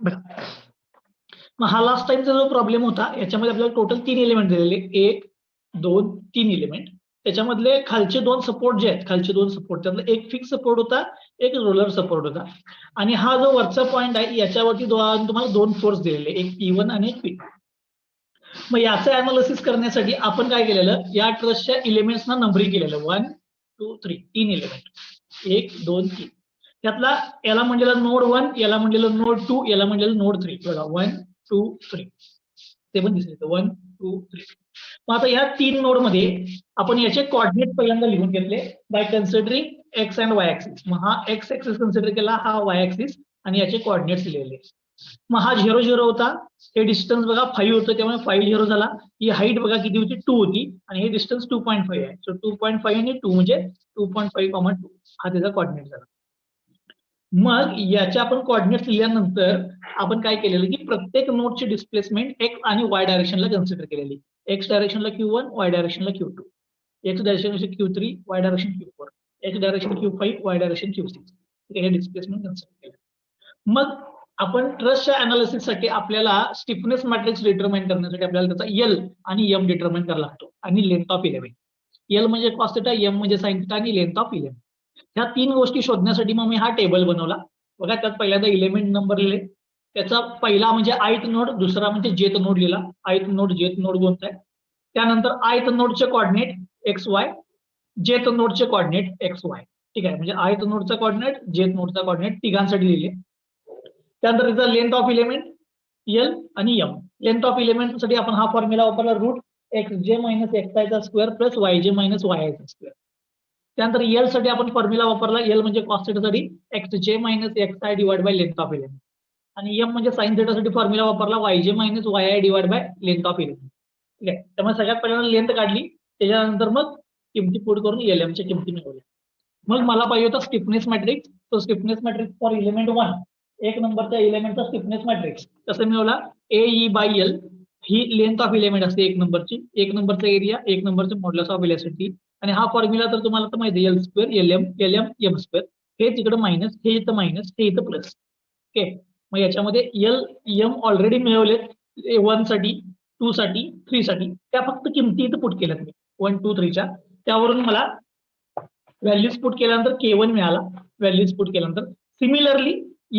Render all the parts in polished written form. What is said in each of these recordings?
बघा, मग हा लास्ट टाइमचा जो प्रॉब्लेम होता याच्यामध्ये आपल्याला टोटल 3 एलिमेंट दिलेले, 1 2 3 एलिमेंट. त्याच्यामधले खालचे 2 सपोर्ट जे आहेत, खालचे 2 सपोर्ट त्यातला एक फिक्स सपोर्ट होता, एक रोलर सपोर्ट होता. आणि हा जो वरचा पॉइंट आहे याच्यावरती तुम्हाला 2 फोर्स दिलेले, एक P1 आणि एक P2. मग याचं अनालिसिस करण्यासाठी आपण काय केलेलं, या ट्रसच्या एलिमेंट्सना नंबरिंग केलेलं, 1 2 3 3 एलिमेंट, 1 2 3. त्यातला याला म्हणलेलं नोड 1, याला म्हणलेलं नोड 2, याला म्हणलेलं नोड 3. बघा 1 2 3 ते पण दिसले 1 2 3. मग आता या 3 नोड मध्ये आपण याचे कोऑर्डिनेट पहिल्यांदा लिहून घेतले by considering x and y axis. मग हा एक्स ऍक्सिस कन्सिडर केला, हा वाय ऍक्सिस, आणि याचे कोऑर्डिनेट्स लिहिले. मग हा 0 0 होता, हे डिस्टन्स बघा 5 होतं, त्यामुळे 5 0 झाला. ही हाईट बघा किती होती, 2 होती, आणि हे डिस्टन्स 2.5 आहे. सो 2.5 आणि 2 म्हणजे 2.5, 2 हा त्याचा कोऑर्डिनेट झाला. मग याचे आपण कोऑर्डिनेट्स लिहिल्यानंतर आपण काय केलेलं की प्रत्येक नोडची डिस्प्लेसमेंट एक्स आणि वाय डायरेक्शनला कन्सिडर केलेली. एक्स डायरेक्शनला Q1, वाय डायरेक्शनला Q2, X direction Q3, Y direction Q4, X direction Q5, Y direction Q6. हे डिस्प्लेसमेंट कन्सिडर केलं. मग आपण ट्रसच्या अनालिसिससाठी आपल्याला स्टिफनेस मॅट्रिक्स डिटरमाइन करण्यासाठी आपल्याला त्याचा एल आणि एम डिटरमाइन करावा लागतो, आणि लेंथ ऑफ इलेमेंट. एल म्हणजे कॉस थिटा, एम म्हणजे साइन थिटा, आणि लेंथ ऑफ इलेमेंट. ह्या 3 गोष्टी शोधण्यासाठी मग मी हा टेबल बनवला. बघा, त्यात पहिल्यांदा इलेमेंट नंबर लिहिले, त्याचा पहिला म्हणजे आयथ नोड, दुसरा म्हणजे जेथ नोड लिहिला. आयथ नोड, जेथ नोड कोणता आहे. त्यानंतर आयथ नोडचे कोऑर्डिनेट एक्स वाय, जेथ नोडचे कोऑर्डिनेट एक्स वाय. ठीक आहे, म्हणजे आयथ नोडचा कोऑर्डिनेट, जेथ नोडचा कोऑर्डिनेट तिघांसाठी लिहिले. त्यानंतर त्याचा लेंथ ऑफ इलेमेंट एल आणि एम. लेंथ ऑफ इलेमेंट साठी आपण हा फॉर्म्युला वापरला, रूट एक्स जे मायनस एक्स आयचा स्क्वेअर प्लस वाय जे मायनस वाय आयचा स्क्वेअर. त्यानंतर एल साठी आपण फॉर्म्युला वापरला, एल म्हणजे कॉस थिटासाठी एक्स जे minus X I divide by length of element. आणि एम म्हणजे साइन थिटासाठी फॉर्म्युला वापरला, वाय जे minus Y I divide by length of element. ठीक आहे, त्यामुळे सगळ्यात पहिल्यांदा लेंथ काढली, त्याच्यानंतर मग किमती पुट करून एल च्या किमती मिळवल्या. मग मला पाहिजे होता स्टिफनेस मॅट्रिक्स. तो स्टिफनेस मॅट्रिक्स फॉर एलिमेंट 1, एक नंबरच्या एलिमेंटचा स्टिफनेस मॅट्रिक्स कसं मिळवला, ए बाय एल. ही लेंथ ऑफ इलेमेंट असते एक नंबरची, एक नंबरचा एरिया, एक नंबरचं मॉड्युलस ऑफ इलॅस्टिसिटी. आणि हा फॉर्म्युला तर तुम्हाला तर माहिती आहे, L square L M M square. हे तिकडे मायनस, हे इथं मायनस, हे इथं प्लस. ओके, मग याच्यामध्ये एल एम ऑलरेडी मिळवलेत, 1 साठी, 2 साठी, 3 साठी. त्या फक्त किमती इथं पुट केल्यात मी 1 2 3 च्या. त्यावरून मला व्हॅल्यूज पुट केल्यानंतर K1 मिळाला. व्हॅल्यूज पुट केल्यानंतर सिमिलरली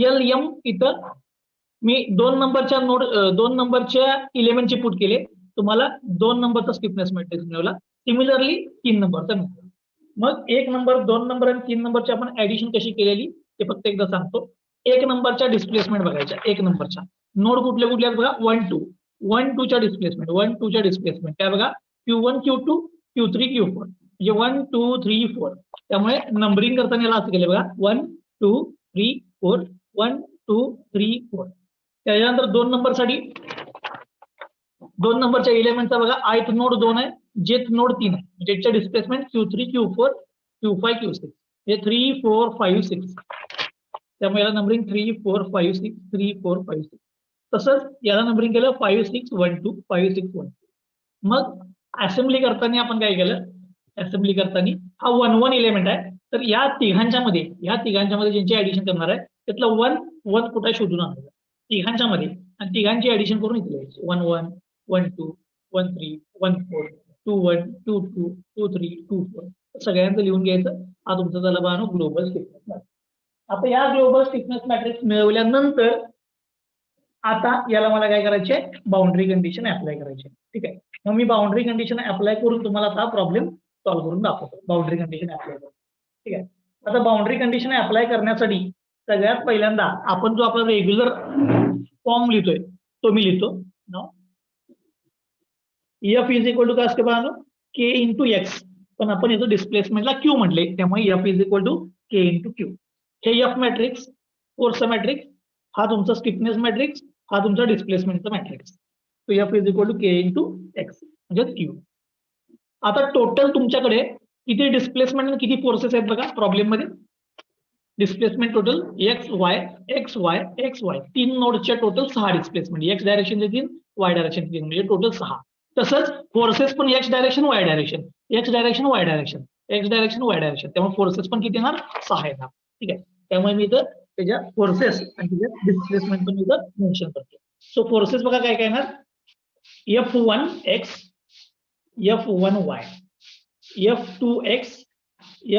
एल एम इथं मी 2 नंबरच्या नोड, 2 नंबरच्या इलेमेंटचे पुट केले, तुम्हाला 2 नंबरचा स्टिफनेस मॅट्रिक्स मिळवला. सिमिलरली 3 नंबरचा मिळाला. मग 1 नंबर, 2 नंबर आणि 3 नंबरची आपण ऍडिशन कशी केलेली ते फक्त एकदा सांगतो. 1 नंबरच्या डिस्प्लेसमेंट बघायच्या, 1 नंबरच्या नोड कुठले कुठले आहेत बघा, 1 2, 1 2 च्या डिस्प्लेसमेंट, 1 2 च्या डिस्प्लेसमेंट काय बघा, Q1 Q2 Q3 Q4, म्हणजे 1 2 3 4. त्यामुळे नंबरिंग करताना याला असं केलं बघा, 1 2 3 4, 1 2 3 4. त्याच्यानंतर 2 नंबर साठी, 2 नंबरच्या एलिमेंटचा बघा, आयथ नोड 2 आहे, जेथ नोड 3 आहे, जेथच्या displacement Q3 Q4 Q5 Q6, हे 3 4 5 6. त्यामुळे याला नंबरिंग 3 4 5 6, 3 4 5 6. तसंच याला नंबरिंग केलं 5 6 1 2, 5 6 1 2. मग असेंब्ली करताना आपण काय केलं, असेंब्ली करताना हा 1 1 एलिमेंट आहे, तर या तिघांच्या मध्ये ज्यांची ऍडिशन करणार आहे त्यातलं 1 1 कुठे शोधून आणायचं तिघांच्या मध्ये, आणि तिघांची ऍडिशन करून इथे लिहायची, 1 1 1 2 1 3 1 4 2 1 2 2 2 3 2 4. सगळ्यांचं लिहून घ्यायचं. हा तुमचा झाला बघा ग्लोबल स्टिफनेस मॅट्रिक्स. आता या ग्लोबल स्टिफनेस मॅट्रिक्स मिळवल्यानंतर आता याला मला काय करायचे, बाउंड्री कंडिशन अप्लाय करायचे. ठीक आहे, मग मी बाउंड्री कंडिशन अप्लाय करून तुम्हाला हा प्रॉब्लेम सॉल्व्ह करून दाखवतो. बाउंड्री कंडिशन अप्लाय करून. ठीक आहे, आता बाउंड्री कंडिशन अप्लाय करण्यासाठी सगळ्यात पहिल्यांदा आपण जो आपला रेग्युलर फॉर्म लिहितोय तो मी लिहितो. एफ इज इक्वल टू काय असते बघा, के इंटू एक्स, पण आपण याचं डिस्प्लेसमेंटला क्यू म्हटले, त्यामुळे F is equal to K into Q. हे एफ मॅट्रिक्स, फोर्सचा मॅट्रिक्स, हा तुमचा स्टिफनेस मॅट्रिक्स, हा तुमचा डिस्प्लेसमेंटचा मॅट्रिक्स. तो F is equal to K into X म्हणजे क्यू. आता टोटल तुमच्याकडे किती डिस्प्लेसमेंट आणि किती फोर्सेस आहेत बघा प्रॉब्लेम मध्ये. Displacement total x Y x Y x Y, 3 नोडच्या total 6 displacement, x direction 3 Y direction 3 म्हणजे टोटल 6. तसंच फोर्सेस पण x direction Y direction, x direction Y direction, x direction Y direction, त्यामुळे फोर्सेस पण किती येणार 6 येणार. ठीक आहे, त्यामुळे मी इथं त्याच्या फोर्सेस आणि त्याच्या डिस्प्लेसमेंट पण इथं मेन्शन करतो. सो फोर्सेस बघा काय काय येणार, F1x, F1y, F2x,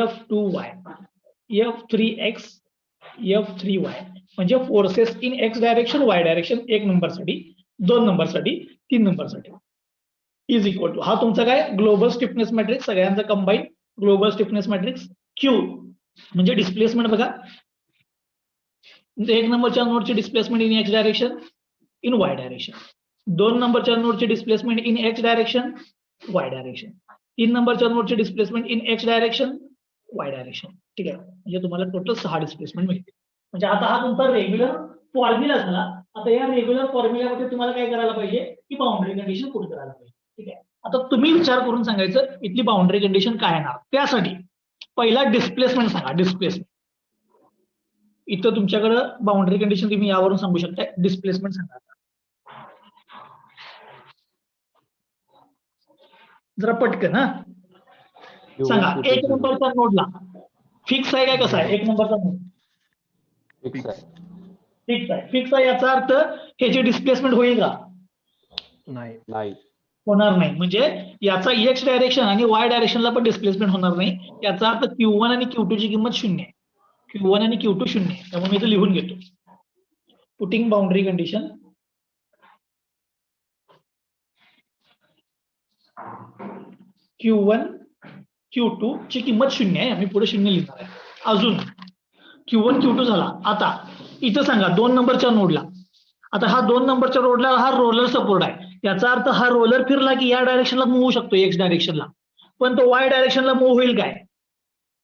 F2y, F3x, F3y. म्हणजे forces in x direction, Y direction 1 नंबरसाठी, 2 नंबरसाठी, 3 नंबरसाठी इज इक्वल टू, हा तुमचा काय ग्लोबल स्टिफनेस मॅट्रिक्स सगळ्यांचा combine global stiffness matrix. Q म्हणजे डिस्प्लेसमेंट बघा, 1 नंबरच्या नोडची displacement in x direction, in Y direction. 2 नंबरच्या नोडची displacement in x direction, Y direction. 3 नंबरच्या नोडची displacement in x direction, Y direction. ठीक आहे, म्हणजे तुम्हाला टोटल 6 डिस्प्लेसमेंट मिळते. म्हणजे आता हा तुमचा रेग्युलर फॉर्म्युला झाला. आता या रेग्युलर फॉर्म्युल्यामध्ये तुम्हाला काय करायला पाहिजे की बाउंड्री कंडिशन पुट करायला पाहिजे. ठीक आहे, आता तुम्ही विचार करून सांगायचं इथली बाउंड्री कंडिशन काय येणार. त्यासाठी पहिला डिस्प्लेसमेंट सांगा. डिस्प्लेसमेंट इथं तुमच्याकडे बाउंड्री कंडिशन तुम्ही यावरून सांगू शकता. डिस्प्लेसमेंट सांगा जरा पटकन. हा सांगा, 1 नंबरच्या नोडला फिक्स आहे काय कसा आहे? 1 नंबरचा नोड फिक्स आहे. फिक्स आहे. फिक्स आहे याचा अर्थ ह्याची डिस्प्लेसमेंट होईल का? नाही. होणार नाही. म्हणजे याचा एक्स डायरेक्शन आणि वाय डायरेक्शनला पण डिस्प्लेसमेंट होणार नाही. याचा अर्थ Q1 आणि Q2 ची किंमत 0 आहे. Q1 आणि Q2 0 आहे. त्यामुळे मी इथे लिहून घेतो. Putting boundary condition Q1 Q2 ची किंमत 0 आहे. आम्ही पुढे 0 लिहिणार आहे. अजून Q1 Q2 झाला. आता इथं सांगा 2 नंबरच्या नोडला. आता हा 2 नंबरच्या रोडला हा रोलर सपोर्ट आहे. याचा अर्थ हा रोलर फिरला की या डायरेक्शनला मूव्ह होऊ शकतो, एक्स डायरेक्शनला. पण तो वाय डायरेक्शनला मूव्ह होईल काय?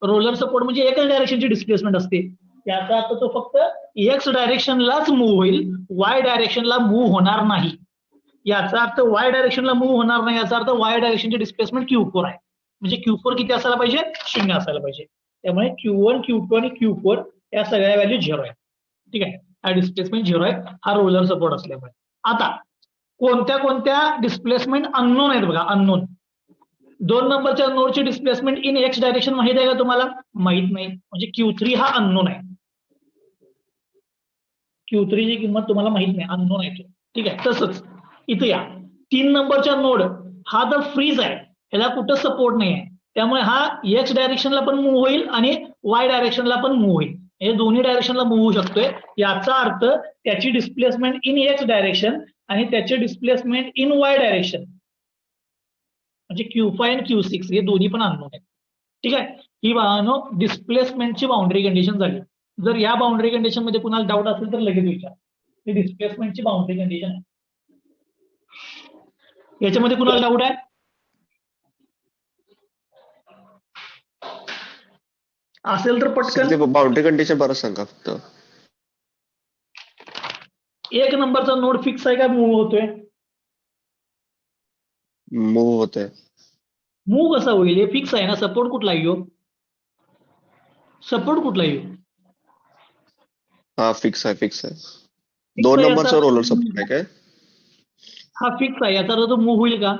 रोलर सपोर्ट म्हणजे एकच डायरेक्शनची डिस्प्लेसमेंट असते. याचा अर्थ तो फक्त एक्स डायरेक्शनलाच मूव्ह होईल, वाय डायरेक्शनला मूव्ह होणार नाही. याचा अर्थ वाय डायरेक्शनला मूव्ह होणार नाही. याचा अर्थ वाय डायरेक्शनची डिस्प्लेसमेंट Q4 आहे. म्हणजे Q4 किती असायला पाहिजे? 0 असायला पाहिजे. त्यामुळे Q1, Q2 आणि Q4 या सगळ्या व्हॅल्यू 0 आहेत. ठीक आहे, हा डिस्प्लेसमेंट 0 आहे, हा रोलर सपोर्ट असल्यामुळे. आता कोणत्या कोणत्या डिस्प्लेसमेंट अननोन आहेत बघा. अननोन 2 नंबरच्या नोडची डिस्प्लेसमेंट इन एक्स डायरेक्शन माहित आहे का तुम्हाला? माहित नाही. म्हणजे Q3 हा अननोन आहे. Q3 ची किंमत तुम्हाला माहित नाही, अननोन आहे. ठीक आहे, तसंच इथे या 3 नंबरचा नोड हा तर फ्रीज आहे, ह्याला कुठं सपोर्ट नाही आहे. त्यामुळे हा एक्स डायरेक्शनला पण मूव्ह होईल आणि वाय डायरेक्शनला पण मूव्ह होईल. हे दोन्ही डायरेक्शनला मूव्ह होऊ शकतोय. याचा अर्थ त्याची डिस्प्लेसमेंट इन एक्स डायरेक्शन आणि त्याचे डिस्प्लेसमेंट इन वाय डायरेक्शन म्हणजे Q5 आणि Q6 हे दोन्ही पण अननोन आहेत. ठीक आहे, ही डिस्प्लेसमेंटची बाउंड्री कंडिशन झाली. जर या बाउंड्री कंडिशन मध्ये कुणाला डाऊट असेल तर लगेच विचार. ही डिस्प्लेसमेंटची बाउंड्री कंडिशन आहे. याच्यामध्ये कुणाला डाऊट आहे? असेल तर पटकन. बाउंड्री कंडिशन परत सांगा फक्त. 1 नंबरचा नोड फिक्स आहे का मूव्ह होतोय? मूव्ह होतोय. मूव्ह कसा होईल? हे फिक्स आहे ना. सपोर्ट कुठला येऊ? सपोर्ट कुठला येऊ? हा फिक्स आहे. 2 नंबरचा रोलर सपोर्ट आहे काय? हा फिक्स आहे. याचा अर्थ तो मूव्ह होईल का?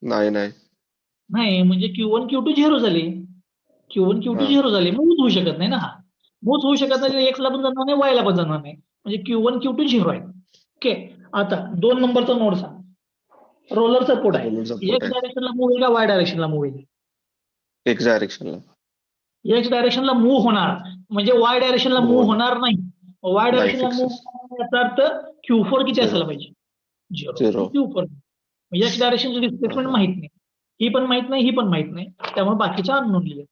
नाही. म्हणजे Q1 Q2 झिरो झाले. Q1 Q2 झिरो झाले, मूव्ह होऊ शकत नाही ना. हा मूव्ह होऊ शकत नाही. एक्स ला पण जाणार नाही, वाय ला पण जाणार नाही. म्हणजे Q1 Q2 झिरो आहे. ओके, आता 2 नंबरचा नोड सांग. रोलर सपोर्ट आहे. एक्स डायरेक्शनला मूव्ह होईल का वाय डायरेक्शनला मूव्ह होईल? एक्स डायरेक्शनला. एक्स डायरेक्शनला मूव्ह होणार, म्हणजे वाय डायरेक्शनला मूव्ह होणार नाही. वाय डायरेक्शनला मूव्ह याचा अर्थ Q4 किती असायला पाहिजे? 0. Q4 एक्स डायरेक्शनची डिस्प्लेसमेंट माहित नाही. ही पण माहित नाही, ही पण माहित नाही. त्यामुळे बाकीच्या अननोन लिहिले.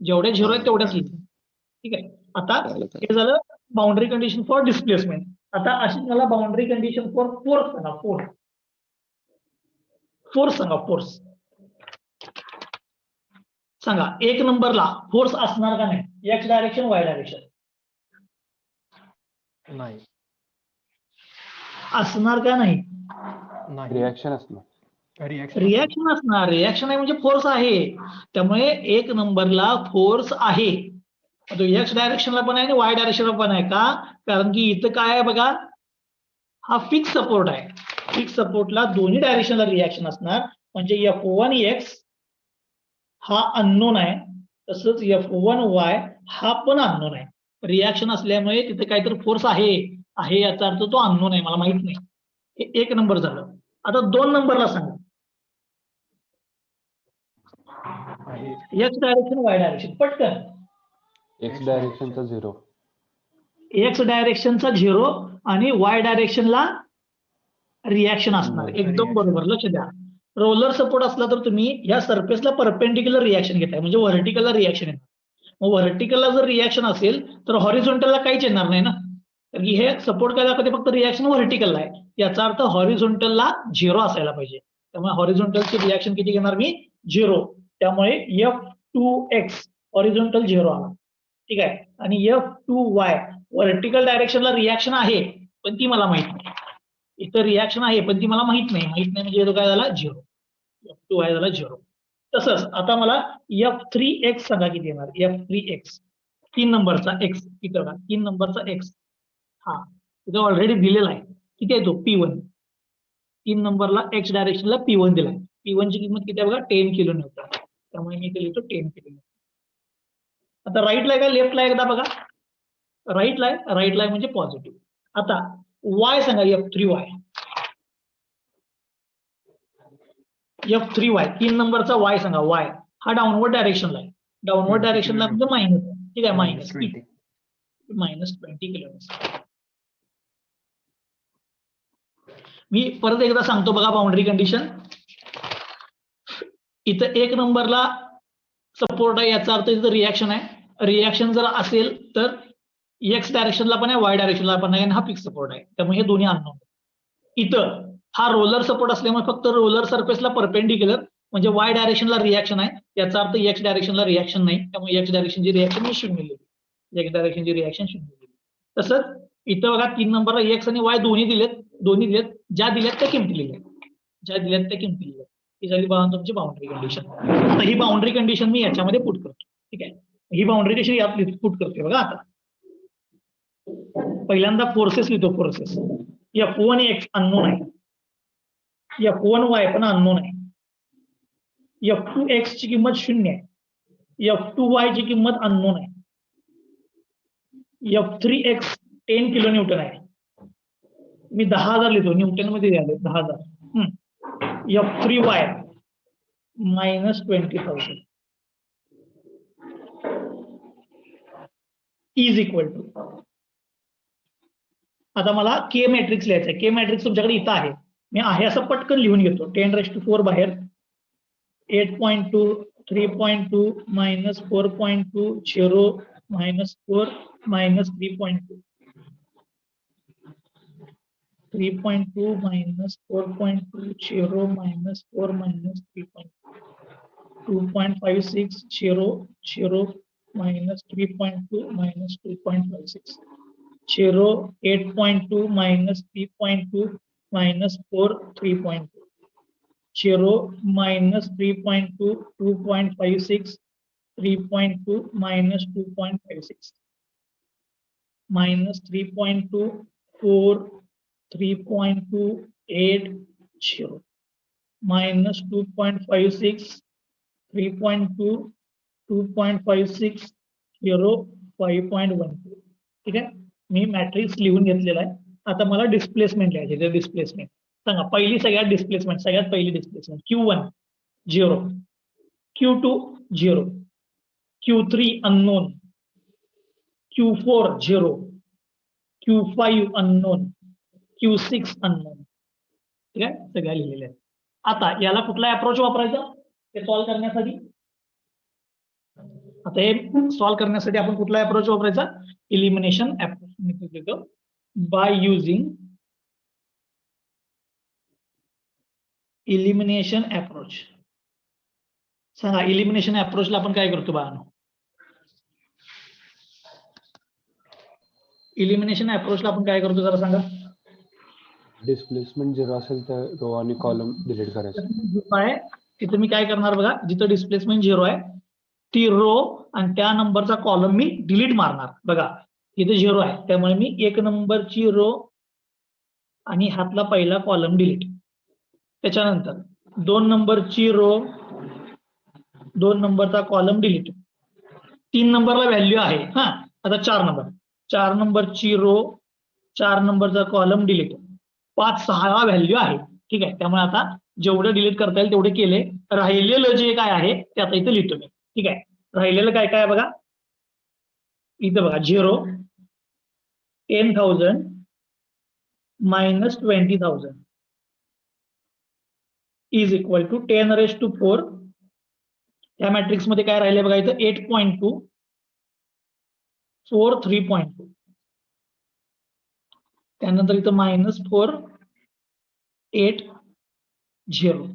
जेवढ्या 0 आहेत तेवढ्याच लिहिले. ठीक आहे, आता हे झालं बाउंड्री कंडिशन फॉर डिस्प्लेसमेंट. आता अशी मला बाउंड्री कंडिशन फॉर फोर्स सांगा. फोर्स सांगा. फोर्स सांगा. 1 नंबरला फोर्स असणार का नाही? X direction, Y direction? नाही. असणार का नाही? रिॲक्शन असणार. रिॲक्शन असणार. रिॲक्शन आहे म्हणजे फोर्स आहे. त्यामुळे 1 नंबरला फोर्स आहे. तो एक्स डायरेक्शनला पण आहे आणि वाय डायरेक्शनला पण आहे. का? कारण की इथं काय आहे बघा, हा फिक्स सपोर्ट आहे. फिक्स सपोर्टला दोन्ही डायरेक्शनला रिॲक्शन असणार. म्हणजे F1x हा अननोन आहे, तसंच F1y हा पण अननोन आहे. रिॲक्शन असल्यामुळे तिथे काहीतरी फोर्स आहे याचा अर्थ तो अननोन आहे, मला माहित नाही. हे 1 नंबर झालं. आता 2 नंबरला सांगा. एक्स डायरेक्शन वाय डायरेक्शन पटकन. एक्स डायरेक्शनचा 0. एक्स डायरेक्शनचा 0 आणि वाय डायरेक्शनला रिॲक्शन असणार. एकदम बरोबर, लक्ष द्या. रोलर सपोर्ट असला तर तुम्ही या सरफेसला परपेंडिक्युलर रिॲक्शन घेताय, म्हणजे व्हर्टिकलला रिॲक्शन येणार. मग व्हर्टिकलला जर रिॲक्शन असेल तर हॉरिझॉन्टलला काहीच येणार नाही ना, कारण की हे सपोर्ट काय दाखवते, फक्त रिॲक्शन व्हर्टिकलला आहे. याचा अर्थ हॉरिझॉन्टलला 0 असायला पाहिजे. त्यामुळे हॉरिझॉन्टलची रिॲक्शन किती घेणार मी? 0. त्यामुळे F2x हॉरिझॉन्टल 0 आला. ठीक आहे. आणि F2y व्हर्टिकल डायरेक्शनला रिॲक्शन आहे पण ती मला माहित नाही. इथं रिॲक्शन आहे पण ती मला माहित नाही म्हणजे तो काय झाला? 0. F2y झाला 0. तसंच आता मला F3x सांगा किती येणार? F3x 3 नंबरचा x इथं बघा, 3 नंबरचा x हा इथं ऑलरेडी दिलेला आहे. किती आहे तो? P1. 3 नंबरला x डायरेक्शनला P1 दिलाय. P1 ची किंमत किती आहे बघा? 10 किलो न्यूटन. त्यामुळे मी इथे लिहितो 10 किलो न्यूटन. आता राईटला आहे का लेफ्टला एकदा बघा? राईटला आहे म्हणजे पॉझिटिव्ह. आता y सांगा F3y. F3y 3 नंबरचा y सांगा. y हा डाऊनवर्ड डायरेक्शनला आहे. डाऊनवर्ड डायरेक्शनला म्हणजे मायनस. ठीक आहे, मायनस 20 किलोमीटर. मी परत एकदा सांगतो बघा बाउंड्री कंडिशन. इथं 1 नंबरला सपोर्ट आहे, याचा अर्थ इथं रिॲक्शन आहे. रिॲक्शन जर असेल तर एक्स डायरेक्शनला पण आहे, वाय डायरेक्शनला पण आहे आणि हा फिक्स सपोर्ट आहे. त्यामुळे हे दोन्ही अननोन. इथं हा रोलर सपोर्ट असल्यामुळे फक्त रोलर सरफेसला परपेंडिक्युलर म्हणजे वाय डायरेक्शनला रिॲक्शन आहे. याचा अर्थ एक्स डायरेक्शनला रिॲक्शन नाही. त्यामुळे एक्स डायरेक्शनची रिॲक्शन ही 0 लिहिली. एक्स डायरेक्शनची रिॲक्शन 0 लिहिली. तसंच इथं बघा 3 नंबरला एक्स आणि वाय दोन्ही दिलेत. ज्या दिल्यात त्या किमती लिहिल्या. ही झाली बघा तुमची बाउंड्री कंडिशन. आता ही बाउंड्री कंडिशन मी याच्यामध्ये पुट करतो. ठीक आहे, ही बाउंड्री कंडिशन यात पुट करतोय बघा. आता पहिल्यांदा फोर्सेस लिहितो. फोर्सेस F1x अननोन आहे, F1y पण अननोन आहे. F2x ची किंमत 0 आहे. F2y ची किंमत अननोन आहे. F3x 10 किलो न्यूटन आहे. मी 10,000 लिहितो, न्यूटन मध्ये द्याले 10,000. F3y -20,000 is equal to. आता मला के मॅट्रिक्स लिहायचं आहे. के मॅट्रिक्स तुमच्याकडे इथं आहे, मी आहे असं पटकन लिहून घेतो. 10⁴ बाहेर 8.2 3.2 -4.2 0 -4 -3.2 3.2 -4.2 0 -4 -3.2 2.56 0 0 -3.2 -2.56 0 8.2 -3.2 -4 3.2 0 -3.2 2.56 3.2 -2.56 -3.2 4 3.2 8 0 -2.56 3.2 2.56 0 5.12. ठीक आहे, मी मॅट्रिक्स लिहून घेतलेला आहे. आता मला डिस्प्लेसमेंट लिहायचे. डिस्प्लेसमेंट सांगा. पहिली सगळ्यात पहिली displacement Q1 0 Q2 0 Q3 unknown Q4 0 Q5 unknown Q6 unknown. ठीक आहे, सगळ्या लिहिलेल्या आहेत. आता याला कुठला अप्रोच वापरायचा हे सॉल्व्ह करण्यासाठी? आता हे सॉल्व्ह करण्यासाठी आपण कुठला अप्रोच वापरायचा? Elimination approach. By using elimination approach. सांगा, इलिमिनेशन अप्रोचला आपण काय करतो बाळांनो? इलिमिनेशन अप्रोचला आपण काय करतो जरा सांगा. डिस्प्लेसमेंट 0 असेल तर रो आणि कॉलम डिलीट करायचं. तिथं मी काय करणार बघा, जिथं डिस्प्लेसमेंट 0 आहे ती रो आणि त्या नंबरचा कॉलम मी डिलीट मारणार. बघा इथे 0 आहे त्यामुळे मी 1 नंबरची रो आणि हातला पहिला कॉलम डिलीट. त्याच्यानंतर 2 नंबरची रो 2 नंबरचा कॉलम डिलीट. 3 नंबरला व्हॅल्यू आहे, हा आता 4 नंबरची रो, 4 नंबरचा कॉलम डिलीट, 5-6 व्हॅल्यू आहे. ठीक आहे, त्यामुळे आता जेवढे डिलीट करता येईल तेवढे केले. राहिलेलं जे काय आहे ते आता इथे लिहितो मी. ठीक आहे, राहिलेलं काय काय आहे बघा, इथं बघा 0, 10,000 - 20,000 इज इक्वल टू 10⁻⁴. या मॅट्रिक्स मध्ये काय राहिले बघा इथं 8.2, 4, 3.2. त्यानंतर इथं -4, 8, 0,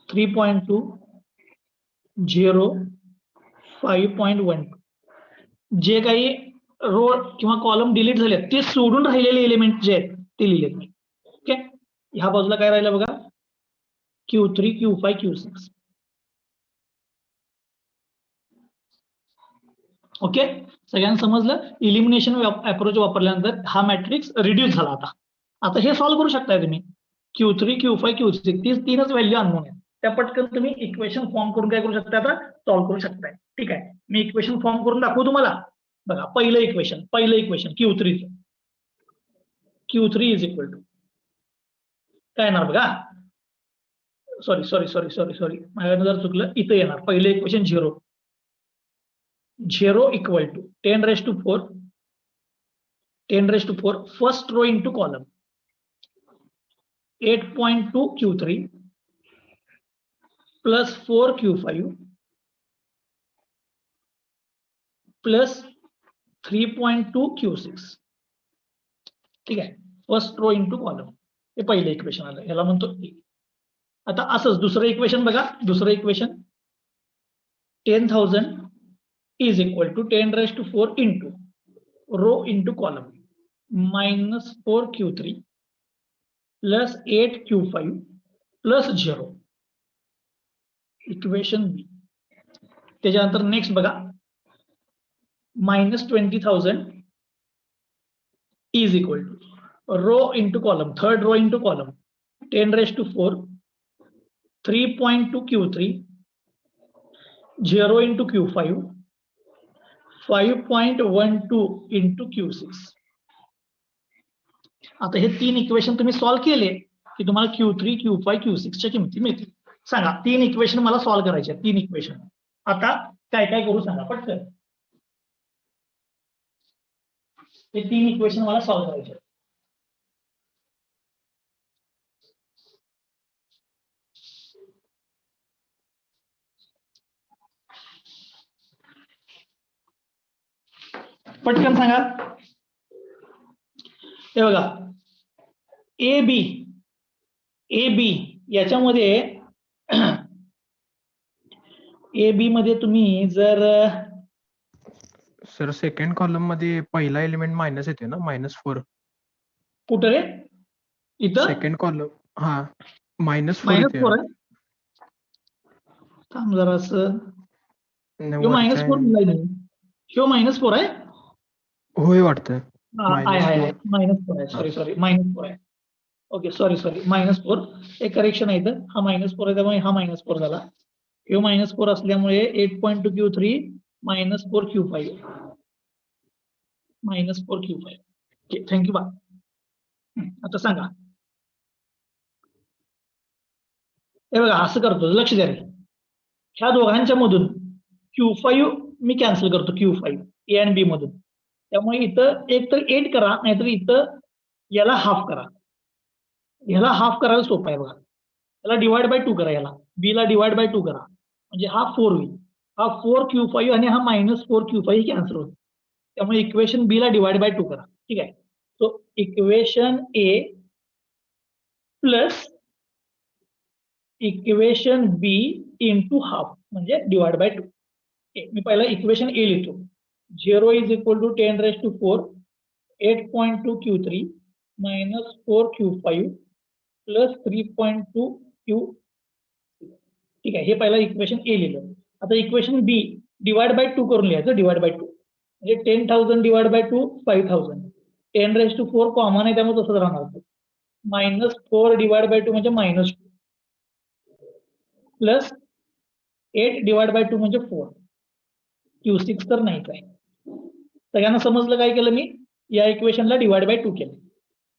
3.2, 0, 5.12. जे काही रो किंवा कॉलम डिलीट झाले ते सोडून राहिलेले एलिमेंट जे आहेत ते लिहिलेत मी. ओके, ह्या बाजूला काय राहिलं बघा, Q3, Q5, Q6. ओके, सगळ्यांना समजलं. इलिमिनेशन अप्रोच वापरल्यानंतर हा मॅट्रिक्स रिड्यूस झाला. आता हे सॉल्व्ह करू शकताय तुम्ही. Q3, Q5, Q6 तीनच व्हॅल्यू अननोन आहेत. त्या पटकन तुम्ही इक्वेशन फॉर्म करून काय करू शकता, आता सॉल्व्ह करू शकताय. ठीक आहे, मी इक्वेशन फॉर्म करून दाखवू तुम्हाला. बघा, पहिलं equation Q3 is equal to काय येणार बघा, सॉरी माझ्याकडनं जर चुकलं, इथं येणार पहिलं equation 0 equal to 10⁻⁴ first row into column 8.2 Q3 plus 4 Q5 plus 3.2 Q6. ठीक आहे, फर्स्ट रो इंटू कॉलम, हे पहिलं इक्वेशन आलं, याला म्हणतो ए. आता असंच दुसरं इक्वेशन बघा, दुसरं equation 10,000 is equal to 10⁻⁴ into row into column -4 Q3 plus 8 Q5 plus 0, equation B. त्याच्यानंतर नेक्स्ट बघा, -20,000 is equal to row into column, third row into column 10⁻⁴, 3.2 Q3, 0 into Q5, 5.12 into Q6. आता हे 3 equation तुम्ही solve केले की तुम्हाला Q3, Q5, Q6 च्या किमती मिळतील. सांगा, 3 इक्वेशन मला सॉल्व्ह करायचे, 3 इक्वेशन. आता काय काय करू सांगा पटकन. हे 3 इक्वेशन मला सॉल्व्ह करायचे. पटकन सांगा. हे बघा, ए बी याच्यामध्ये ए बी मध्ये तुम्ही जर सर सेकंड कॉलम मध्ये पहिला एलिमेंट मायनस येते ना, -4. कुठं रे, इथं सेकंड कॉलम, हा -4 येते. -4 आहे. थांब जरासं, ह्यो वरच्या -4 नाही, ह्यो -4 आहे. होय वाटतं. आहे -4 आहे. सॉरी -4 आहे. Okay, sorry -4. एक करेक्शन आहे इथं, हा -4 आहे त्यामुळे हा -4 झाला. ह्यो -4 असल्यामुळे 8.2 Q3 -4 Q5 -4 Q5. Okay, thank you बा. आता सांगा, हे बघा असं करतो, लक्ष द्या रे. ह्या दोघांच्या मधून Q5 मी कॅन्सल करतो, Q5 ए आणि बी मधून. त्यामुळे इथं एक तर 8 करा, नाहीतर इथं याला हाफ करा. ह्याला हाफ करायला सोपं आहे बघा, याला डिवाइड बाय 2 करा, याला बी ला डिवाइड बाय 2 करा, म्हणजे हा 4 होईल. हा 4 Q5 आणि हा -4 Q5 कॅन्सल होतो. त्यामुळे इक्वेशन बी ला डिवाइड बाय 2 करा. ठीक आहे, so equation A plus equation B into half म्हणजे डिवाइड बाय 2. मी पहिला इक्वेशन ए लिहितो. 0 is equal to 10⁻⁴, 8.2 Q3 -4 Q5 plus 3.2 Q. ठीक आहे, हे पहिला इक्वेशन ए लिहिलं. आता इक्वेशन बी डिवाइड बाय 2 करून लिहायचं, डिवाइड बाय 2 म्हणजे 10,000 डिवाइड बाय 2 5,000. 10⁻⁴ कॉमन आहे त्यामुळे तसंच राहणार. -4 डिवाइड बाय 2 म्हणजे -2 प्लस 8 डिवाइड बाय 2 म्हणजे 4. Q6 तर नाहीच आहे. सगळ्यांना समजलं काय केलं मी? या इक्वेशनला डिवाइड बाय 2 केलं.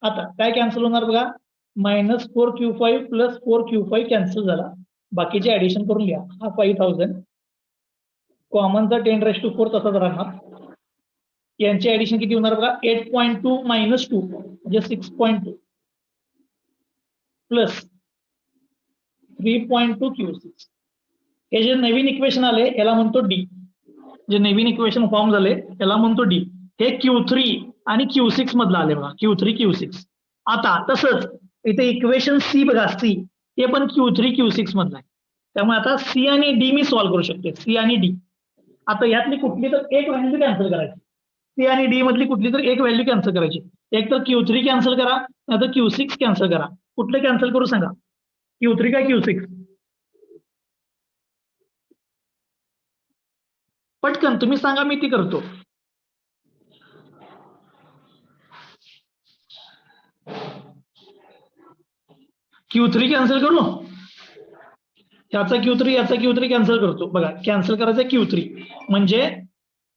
आता काय कॅन्सल होणार बघा? -4Q5 प्लस 4Q5 कॅन्सल झाला. बाकीचे ऍडिशन करून घ्या. हा 5000 कॉमनचा 10⁻⁴ तसाच राहणार. यांचे ऍडिशन किती होणार बघा? 8.2 - 2 म्हणजे 6.2 प्लस 3.2 Q6. हे जे नवीन इक्वेशन आले याला म्हणतो डी. जे नवीन इक्वेशन फॉर्म झाले याला म्हणतो डी. हे Q3 आणि Q6 मधलं आले बघा. Q3 Q6. आता तसंच इथे इक्वेशन सी बघा, सी हे पण Q3 Q6 मधलं आहे. त्यामुळे आता सी आणि डी मी सॉल्व्ह करू शकते. सी आणि डी. आता यातली कुठली तर एक व्हॅल्यू कॅन्सल करायची. सी आणि डी मधली कुठली तर एक व्हॅल्यू कॅन्सल करायची. एक तर Q3 कॅन्सल करा, नाही तर Q6 कॅन्सल करा. कुठलं कॅन्सल करू सांगा? Q3 का Q6? पटकन तुम्ही सांगा, मी ती करतो. Q3 कॅन्सल करू? याचा Q3 याचा Q3 कॅन्सल करतो. बघा कॅन्सल करायचं Q3 म्हणजे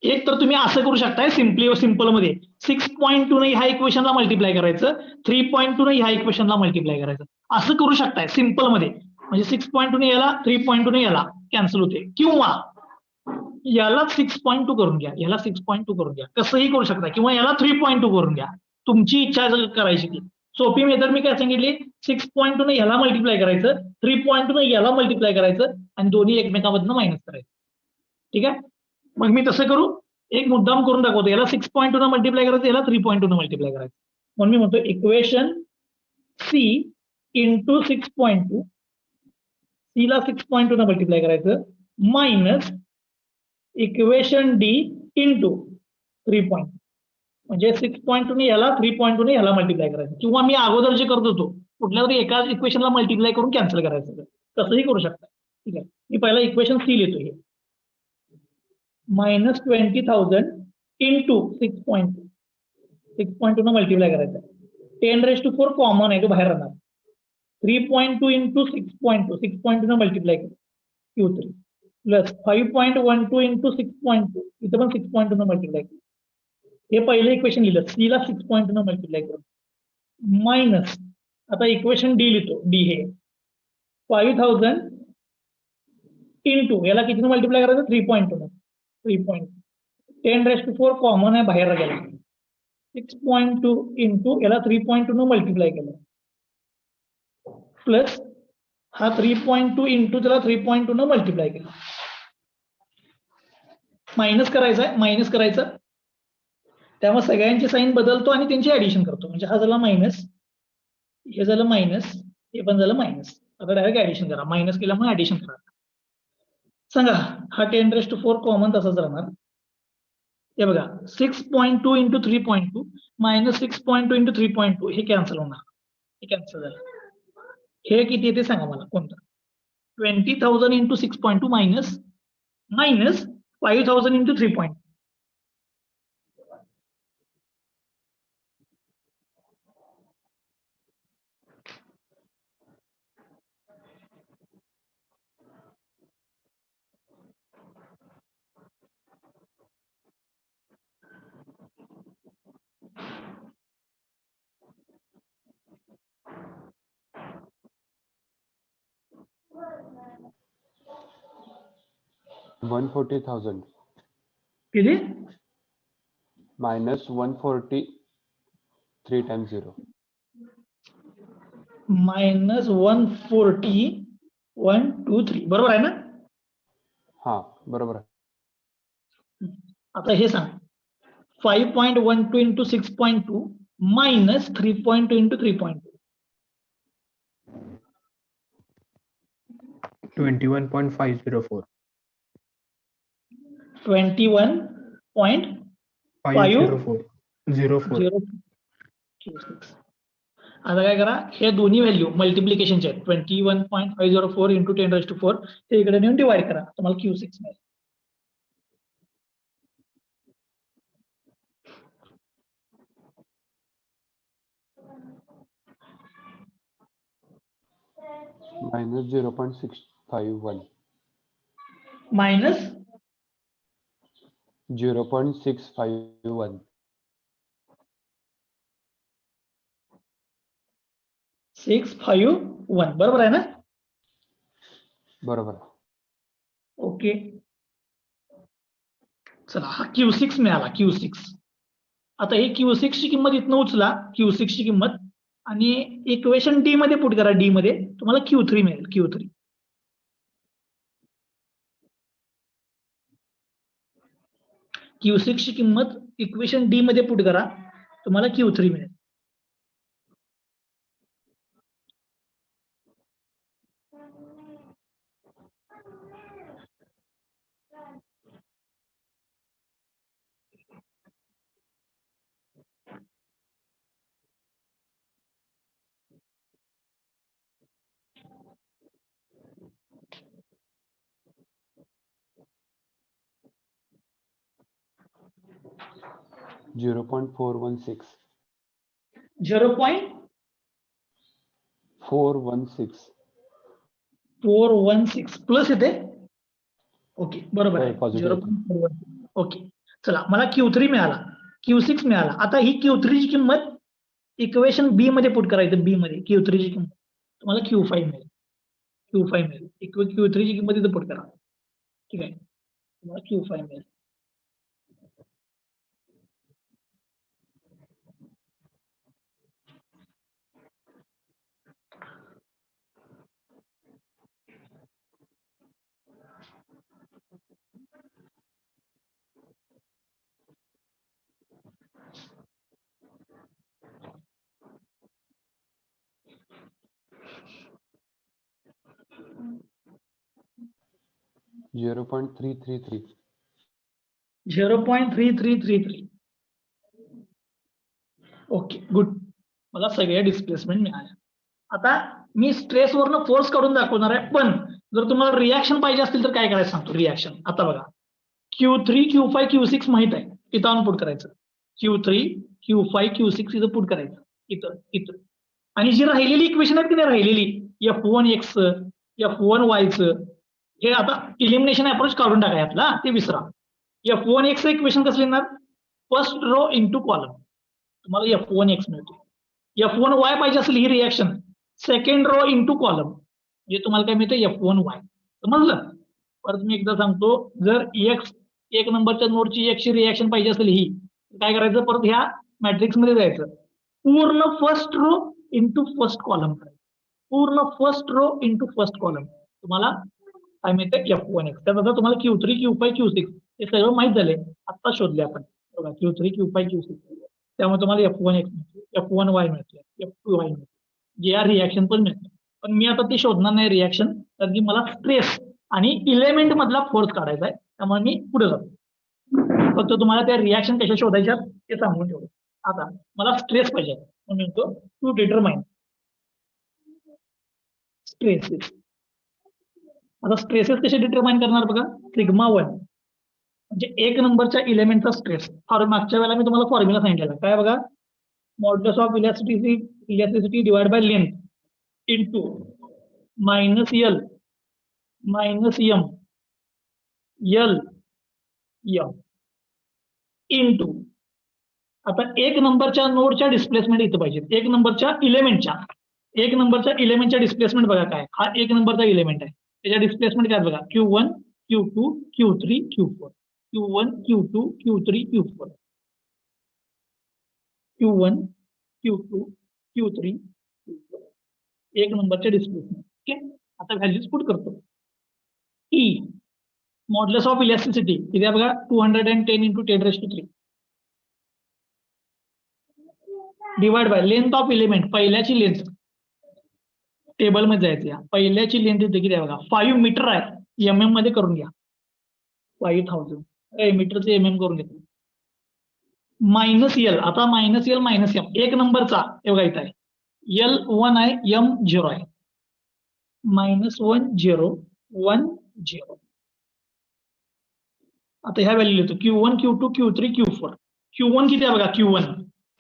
एक तर तुम्ही असं करू शकताय सिंपल मध्ये 6.2 ने ह्या इक्वेशनला मल्टिप्लाय करायचं, 3.2 ने ह्या इक्वेशनला मल्टिप्लाय करायचं. असं करू शकताय सिंपल मध्ये. म्हणजे 6.2 ने याला 3.2 ने याला कॅन्सल होते. किंवा याला 6.2 करून घ्या, याला 6.2 करून घ्या. कसंही करू शकता. किंवा याला 3.2 करून घ्या. तुमची इच्छा करायची ती. सोपी मेथड मी काय सांगितली? 6.2 ने याला मल्टिप्लाय करायचं, 3.2 ने याला मल्टिप्लाय करायचं आणि दोन्ही एकमेकांमधनं मायनस करायचं. ठीक आहे? मग मी तसं करू? एक मुद्दाम करून दाखवतो. याला 6.2 न मल्टिप्लाय करायचं, याला 3.2 न मल्टिप्लाय करायचं. म्हणून मी म्हणतो इक्वेशन सी इंटू 6.2, सी ला 6.2 न मल्टिप्लाय करायचं, मायनस इक्वेशन डी इंटू 3.2 म्हणजे 6.2 ने याला 3.2 ने याला मल्टिप्लाय करायचं. किंवा मी अगोदर जे करत होतो कुठल्या तरी एकाच इक्वेशनला मल्टिप्लाय करून कॅन्सल करायचं. तसंही करू शकता. ठीक आहे, मी पहिला इक्वेशन सी लिहितो. हे -20,000 इंटू 6.2, 6.2 न मल्टिप्लाय करायचं. 10⁻⁴ कॉमन आहे, तो बाहेर राहणार. 3.2 इंटू 6.2, 6.2 न मल्टिप्लाय करू Q3 प्लस 5.12 इंटू 6.2, इथं पण 6.2 न मल्टिप्लाय करू. हे पहिलं इक्वेशन लिहिलं, सी ला 6.2 न मल्टिप्लाय करू. मायनस आता इक्वेशन डी लिहितो. डी हे 5000 इंटू याला किती मल्टिप्लाय करायचं? 3.2 3.2. 10⁻⁴ कॉमन आहे, बाहेर गेला. 6.2 इंटू याला 3.2 न मल्टिप्लाय केलं प्लस हा 3.2 इंटू त्याला 3.2 न मल्टिप्लाय केलं. मायनस करायचं आहे, मायनस करायचं. त्यामुळे सगळ्यांची साईन बदलतो आणि त्यांची ऍडिशन करतो. म्हणजे हा झाला मायनस, हे झालं मायनस, हे पण झालं मायनस. आता डायरेक्ट ऍडिशन करा. मायनस केल्यामुळे ऍडिशन करा. सांगा हा 10⁻⁴ कॉमन तसाच राहणार. हे बघा 6.2 इंटू 3.2 मायनस 6.2 इंटू 3.2 हे कॅन्सल होणार. हे कॅन्सल झालं. हे किती येते सांगा मला कोणतं? 20,000 इंटू 6.2 मायनस 5,000 इंटू 3.2. $140,000 किती? -140 3 times 0. -140 1 2 3 बरोबर आहे ना? हा बरोबर आहे. आता हे सांग 5.12 इंटू 6.2 मायनस 3.2 इंटू 3.2. 21.504. 21.504. आता काय करा, हे दोन्ही व्हॅल्यू मल्टिप्लिकेशनचे आहेत. 21.504 इंटू 10⁻⁴ ते इकडे नेऊन डिवाइड करा, तुम्हाला Q6 मिळेल. -0.651. मायनस 0.651. 651 बरोबर आहे ना? बरोबर. ओके, चला हा Q6 मिळाला. Q6 आता ही Q6 ची किंमत इथनं उचला, Q6 ची किंमत, आणि इक्वेशन डी मध्ये पुट करा. डी मध्ये तुम्हाला Q3 मिळेल. Q3 Q6 ची किंमत इक्वेशन डी मध्ये पुट करा, तुम्हाला Q3 मिळेल. Zero point 416. 0.416 प्लस येते. ओके, बरोबर आहे. Positive. 0.416. ओके, चला मला Q3 मिळाला, Q6 मिळाला. आता ही Q3 ची किंमत इक्वेशन बी मध्ये पुट करायचं. बी मध्ये Q3 ची किंमत तुम्हाला Q5 मिळेल. Q5 मिळेल. Q3 ची किंमत इथं पुट करा. ठीक आहे, तुम्हाला Q5 मिळेल. 0.333. 0.3333. Okay, good. मला सगळ्या डिस्प्लेसमेंट मिळाल्या. आता मी स्ट्रेस वरनं फोर्स काढून दाखवणार आहे, पण जर तुम्हाला रिॲक्शन पाहिजे असतील तर काय करायचं सांगतो. रिॲक्शन आता बघा, Q3, Q5, Q6 माहित आहे, इथं आणून पुट करायचं. Q3, Q5, Q6 इथं पुट करायचं, इथं. आणि जी राहिलेली इक्वेशन आहेत की नाही, राहिलेली F1x, F1y, हे आता इलिमिनेशन अप्रोच काढून टाका यातला, ते विसरा. F1x इक्वेशन कसं लिहिणार? फर्स्ट रो इंटू कॉलम, तुम्हाला F1x मिळतो. F1y पाहिजे असेल ही reaction, second row into column, म्हणजे तुम्हाला काय मिळतं? F1y. समजलं? परत मी एकदा सांगतो, जर x एक नंबरच्या नोडची x ची रिॲक्शन पाहिजे असेल ही, काय करायचं? परत ह्या मॅट्रिक्स मध्ये जायचं, पूर्ण first row into first column करायचं. पूर्ण first row into first column, तुम्हाला काय मिळतं? F1x. त्यानंतर तुम्हाला Q3, Q5, Q6 हे सगळं माहित झाले, आता शोधले आपण. बघा, Q3, Q5, Q6, त्यामुळे तुम्हाला F1x मिळते, F1y मिळते, F2y मिळते, जे या रिॲक्शन पण मिळते. पण मी आता ते शोधणार नाही रिॲक्शन, कारण की मला स्ट्रेस आणि इलेमेंट मधला फोर्स काढायचा आहे, त्यामुळे मी पुढे जातो. फक्त तुम्हाला त्या रिॲक्शन कशा शोधायच्या ते सांगून ठेवलं. आता मला स्ट्रेस पाहिजे, म्हणून म्हणतो टू डिटरमाइन स्ट्रेसेस. आता स्ट्रेसेस कसे डिटरमाइन करणार बघा, σ1 म्हणजे एक नंबरच्या इलेमेंटचा स्ट्रेस. मागच्या वेळेला मी तुम्हाला फॉर्म्युला सांगितलेला, काय बघा? Modulus of elasticity divide by length into minus L minus M L M into, आता एक नंबरच्या नोडच्या डिस्प्लेसमेंट इथं पाहिजे. एक नंबरच्या इलेमेंटच्या डिस्प्लेसमेंट बघा काय, हा एक नंबरचा इलेमेंट आहे, त्याच्या डिस्प्लेसमेंट काय बघा, Q1, Q2, Q3, Q4, Q1, Q2, Q3, Q4, Q1, Q2, Q3, Q4, एक नंबरच्या डिस्प्लेसमेंट. ओके, आता व्हॅल्यूज पुट करतो. E मॉड्युलस ऑफ इलॅस्टिसिटी किती आहे बघा, 210 into 10⁻³ divide by length of element, पहिल्याची लेंथ टेबल मध्ये जायचं. या पहिल्याची लेंथ इथे किती आहे बघा, 5 मीटर आहे. MM मध्ये करून घ्या, 5000 मीटरचे MM करून घेतो. मायनस एल, आता मायनस एल मायनस एम, एक नंबरचा हे बघा इथं आहे, L1 आहे, M 0 आहे, -1 0 1 0. आता ह्या व्हॅल्यू लिहितो, Q1, Q2, Q3, Q4. Q1 किती आहे बघा, Q1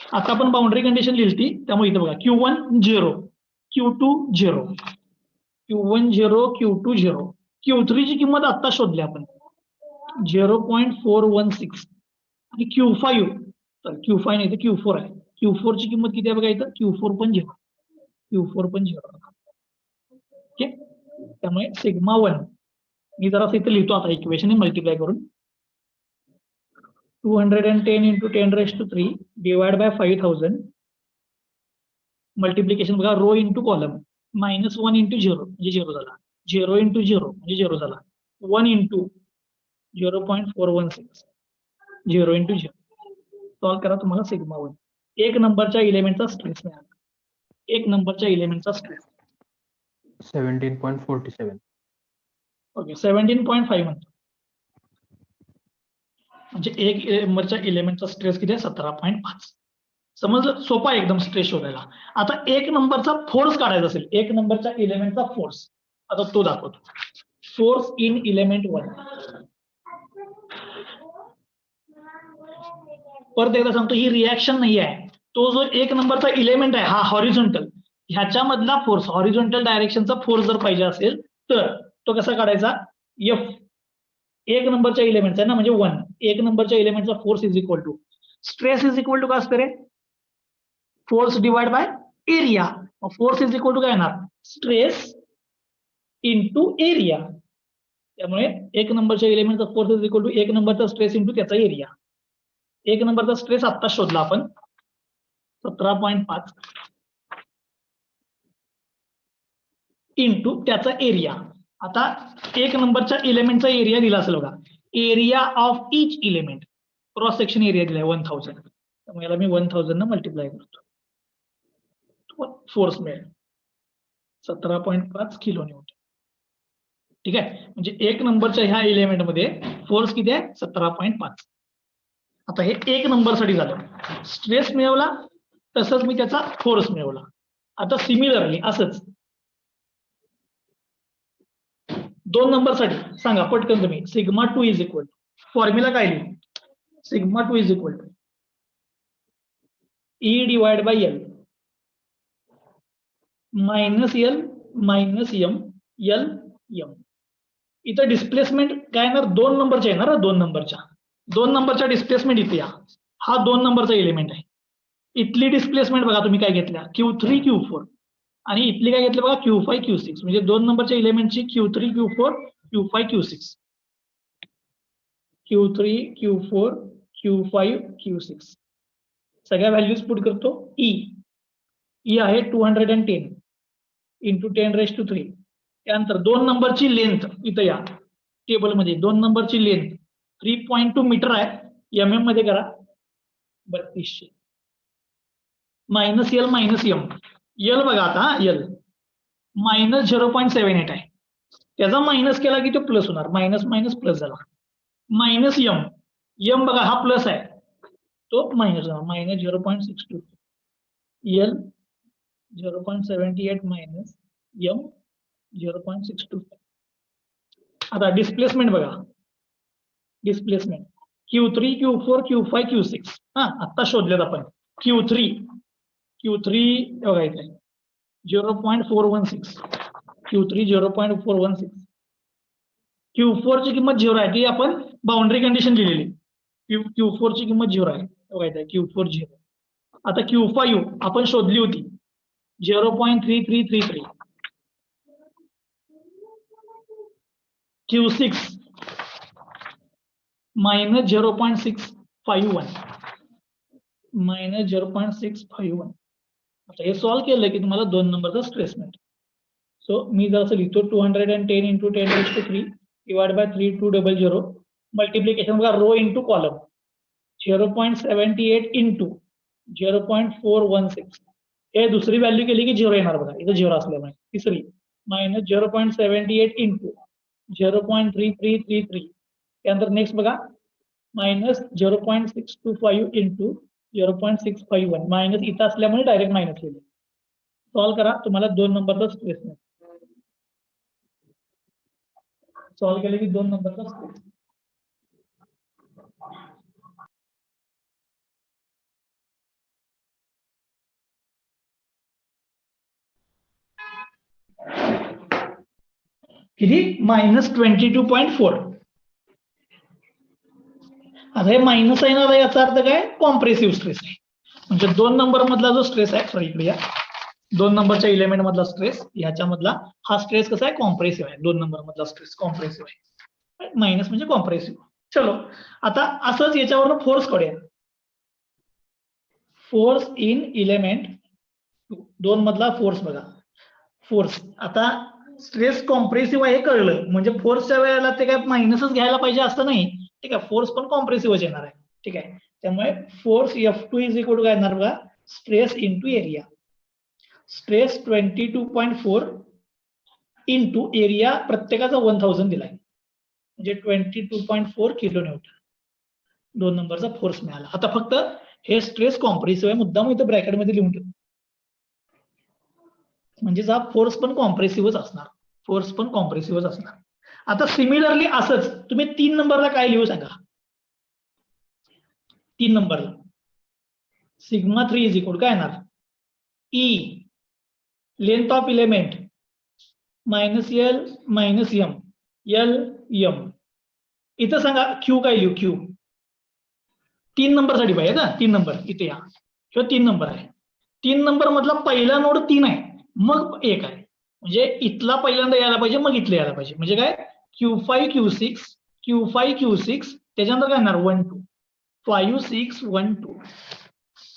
आता आपण बाउंड्री कंडिशन लिहिली, त्यामुळे इथं बघा Q1 0, Q2 0, Q1 0, Q2 0. Q3 ची किंमत आता शोधली आपण, 0.416 आणि Q5 तर Q5 नाही तर Q4 आहे. Q4 ची किंमत किती आहे बघा इथं Q4 पण 0. Q4 पण 0. ओके, त्यामुळे सिग्मा 1 मी जरा इथे लिहितो आता इक्वेशन मल्टिप्लाय करून 210 into 10 raised to 3 divided by 5000 multiplication बघा रो इंटू कॉलम -1 into 0 म्हणजे 0 झाला. 0 into 0 म्हणजे 0 झाला. 1 into 0.416 0 into 0 सॉल्व करा तुम्हाला सिग्मा 1 एक नंबरच्या इलेमेंटचा स्ट्रेस मिळाला. एक नंबरच्या इलेमेंटचा स्ट्रेस 17.47. ओके 17.5 म्हणतो म्हणजे एक नंबरच्या इलेमेंटचा स्ट्रेस किती आहे 17.5. समजलं, सोपा आहे एकदम स्ट्रेस शोधायला. आता एक नंबरचा फोर्स काढायचा असेल एक नंबरच्या इलेमेंटचा फोर्स आता तो दाखवतो. फोर्स इन इलेमेंट 1 परत एकदा सांगतो ही रिॲक्शन नाही आहे. तो जो एक नंबरचा इलेमेंट आहे हा हॉरिझॉन्टल ह्याच्यामधला फोर्स हॉरिझॉन्टल डायरेक्शनचा फोर्स जर पाहिजे असेल तर तो कसा काढायचा एफ एक नंबरच्या इलेमेंटचा आहे ना म्हणजे 1 एक नंबरच्या इलेमेंटचा force is equal to stress is equal to काय असतं रे force divide by area. Force is equal to काय येणार स्ट्रेस इंटू एरिया. त्यामुळे एक नंबरच्या इलेमेंटचा फोर्स इज इक्वल टू एक नंबरचा स्ट्रेस इंटू त्याचा एरिया. एक नंबरचा स्ट्रेस आत्ता शोधला आपण 17.5 इंटू त्याचा एरिया. आता एक नंबरच्या इलेमेंटचा एरिया दिला असेल बघा area of each element cross section area दिलाय 1000 त्यामुळे याला मी 1000 न मल्टिप्लाय करतो फोर्स मिळेल 17.5 किलो न्यूटन. ठीक आहे म्हणजे एक नंबरच्या ह्या एलिमेंट मध्ये फोर्स किती आहे 17.5. आता हे एक नंबरसाठी झालं स्ट्रेस मिळवला तसंच मी त्याचा फोर्स मिळवला. आता सिमिलरली असंच 2 नंबरसाठी सांगा पटकन तुम्ही सिग्मा 2 इज इक्वल फॉर्म्युला काय लिहिली sigma 2 is equal to E divide by L minus L minus M L M. इथं डिस्प्लेसमेंट काय येणार 2 नंबरच्या येणार 2 नंबरच्या डिस्प्लेसमेंट इथे या हा 2 नंबरचा एलिमेंट आहे. इथली डिस्प्लेसमेंट बघा तुम्ही काय घेतल्या Q3 Q4 आणि इथली काय घेतली बघा Q5 Q6 म्हणजे 2 नंबरच्या एलिमेंटची Q3 Q4 Q5 Q6 Q3 Q4 Q5 Q6 सगळ्या व्हॅल्यूज पुट करतो. E आहे 210 इंटू 10 रेज टू 3. त्यानंतर 2 नंबरची लेंथ इथं या टेबलमध्ये 2 नंबरची लेंथ 3.2 मीटर आहे. MM मध्ये करा 3200 minus L minus M L बघा आता L मायनस 0.78 आहे त्याचा मायनस केला की तो प्लस होणार मायनस मायनस प्लस झाला. मायनस M बघा हा प्लस आहे तो मायनस होणार मायनस 0.62 L 0.78 मायनस M 0.62. आता डिस्प्लेसमेंट बघा displacement Q3 Q4 Q5 Q6 हा आता शोधलेत आपण Q3 बघा इथे 0.416 Q3 0.416 Q4 ची किंमत 0 आहे ती आपण बाउंड्री कंडिशन लिहिलेली Q4 ची किंमत 0 आहे बघा इथे Q4 0. आता Q5 आपण शोधली होती 0.3333 Q6 मायनस 0.651 मायनस 0.651. आता हे सॉल्व्ह केलं की तुम्हाला 2 नंबरचा स्ट्रेस मिळतो. सो मी जर असं लिहितो 210 into 10 raise to 3 divide by 3200 multiplication बघा रो इंटू कॉलम 0.78 इंटू 0.416 हे दुसरी व्हॅल्यू केली की 0 येणार बघा इथं 0 असल्यामुळे. तिसरी मायनस 0.78 इंटू 0.3333 त्यानंतर नेक्स्ट बघा मायनस 0.625 इंटू 0.651 मायनस इथं असल्यामुळे डायरेक्ट मायनस केले. सॉल्व्ह करा तुम्हाला 2 नंबरचा स्ट्रेस मिळेल. सॉल्व्ह केले की 2 नंबरचा स्ट्रेस. किती मायनस 22.4 आता हे मायनस आहे ना, याचा अर्थ काय, कॉम्प्रेसिव्ह स्ट्रेस आहे. म्हणजे 2 नंबर मधला जो स्ट्रेस आहे, सॉरी इकडे या, 2 नंबरच्या इलेमेंट मधला स्ट्रेस, याच्यामधला हा स्ट्रेस कसा आहे, कॉम्प्रेसिव्ह आहे. 2 नंबर मधला स्ट्रेस कॉम्प्रेसिव्ह आहे. मायनस म्हणजे कॉम्प्रेसिव्ह. चलो आता असंच याच्यावरून फोर्स काढूया. फोर्स इन इलेमेंट 2 मधला फोर्स बघा. फोर्स आता स्ट्रेस कॉम्प्रेसिव्ह आहे कळलं, म्हणजे फोर्सच्या वेळेला ते काय मायनसच घ्यायला पाहिजे असं नाही. ठीक आहे, फोर्स पण कॉम्प्रेसिव्हच येणार आहे. ठीक आहे, त्यामुळे force F2 is equal to काय येणार बघा, stress into area. Stress 22.4 into area प्रत्येकाचा 1000 दिलाय, म्हणजे 22.4 किलो न्यूटन 2 नंबरचा फोर्स मिळाला. आता फक्त हे स्ट्रेस कॉम्प्रेसिव्ह आहे, मुद्दाम इथं ब्रॅकेटमध्ये लिहून ठेव, म्हणजे हा फोर्स पण कॉम्प्रेसिव्हच असणार. फोर्स पण कॉम्प्रेसिव्हच असणार. आता सिमिलरली असंच तुम्ही 3 नंबरला काय लिहू सांगा. 3 नंबरला सिग्मा 3 इज इक्वल काय येणार, E length of element minus L minus M L M. इथं सांगा क्यू काय लिहू, क्यू 3 नंबर साठी पाहिजे ना. 3 नंबर इथे या, किंवा 3 नंबर आहे. 3 नंबर मधला पहिला नोड 3 आहे, मग 1 आहे, म्हणजे इथला पहिल्यांदा यायला पाहिजे, मग इथला यायला पाहिजे. म्हणजे काय, Q5 Q6 Q5 Q6 त्याच्यानंतर काय येणार 1 2 5 6 1 2.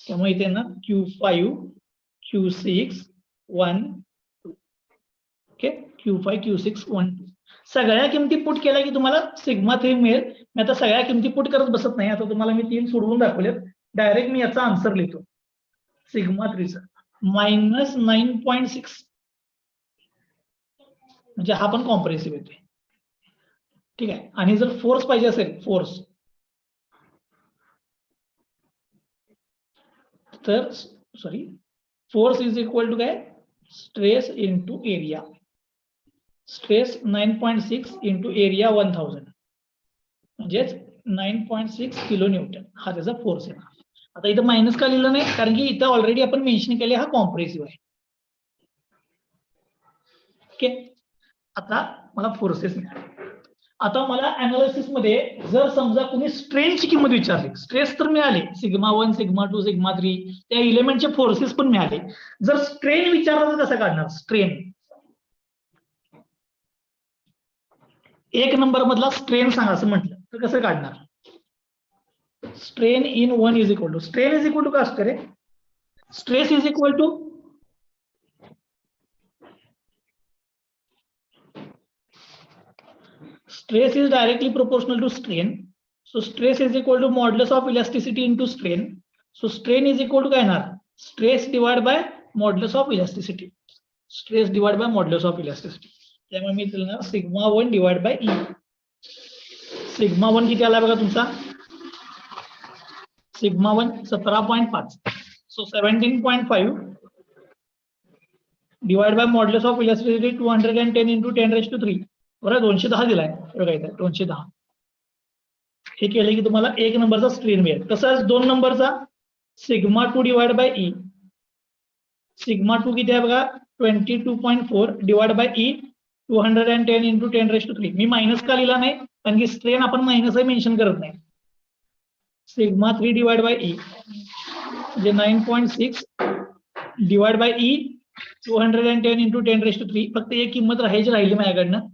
त्यामुळे इथे ना Q5 Q6 1 2. Okay, Q5 Q6 1 2. सगळ्या किमती पुट केल्या की तुम्हाला सिग्मा 3 मिळेल. मी आता सगळ्या किमती पुट करत बसत नाही, आता तुम्हाला मी 3 सोडवून दाखवलेत. डायरेक्ट मी याचा आन्सर लिहितो. सिग्मा 3 मायनस 9.6, म्हणजे हा पण कॉम्प्रेसिव्ह येते. ठीक आहे, आणि जर फोर्स पाहिजे असेल, फोर्स तर sorry force is equal to काय, stress into area. Stress 9.6 into area 1000, म्हणजेच 9.6 किलो न्यूटन हा त्याचा फोर्स आहे. आता इथं मायनस का लिहिलं नाही, कारण की इथं ऑलरेडी आपण मेन्शन केले हा कॉम्प्रेसिव्ह आहे. ओके, आता मला फोर्सेस मिळाले. आता मला अनालिसिस मध्ये जर समजा कोणी स्ट्रेनची किंमत विचारली, स्ट्रेस तर मिळाले सिग्मा 1 सिग्मा 2 सिग्मा 3, त्या इलेमेंटचे फोर्सेस पण मिळाले. जर स्ट्रेन विचारलं तर कसं काढणार स्ट्रेन, 1 नंबर मधला स्ट्रेन सांगा असं म्हटलं तर कसं काढणार. Strain in 1 is equal to, strain is equal to काय असतं रे, stress is equal to stress is directly proportional to strain. So stress is equal to modulus of elasticity into strain. So strain is equal to काय येणार, stress divided by modulus of elasticity. Stress divided by modulus of elasticity. त्यामुळे मी लिहिणार sigma 1 divided by E. Sigma 1 किती आला बघा तुमचा, sigma 1 17.5. So 17.5 divided by modulus of elasticity 210 into 10 raised to 3. बरं 210 दिलाय, बघा इथे 210. हे केले की तुम्हाला 1 नंबरचा स्ट्रेन मिळेल. तसंच 2 नंबरचा sigma 2 divide by E. Sigma 2 किती आहे बघा 22.4 divide by E 210 into 10 raise to 3. मी मायनस का लिहिला नाही, कारण की स्ट्रेन आपण मायनसही मेन्शन करत नाही. सिग्मा 3 डिवाइड बाय ई म्हणजे 9.6 divide by E 210 into 10 raise to 3. फक्त एक किंमत राहिली माझ्याकडनं,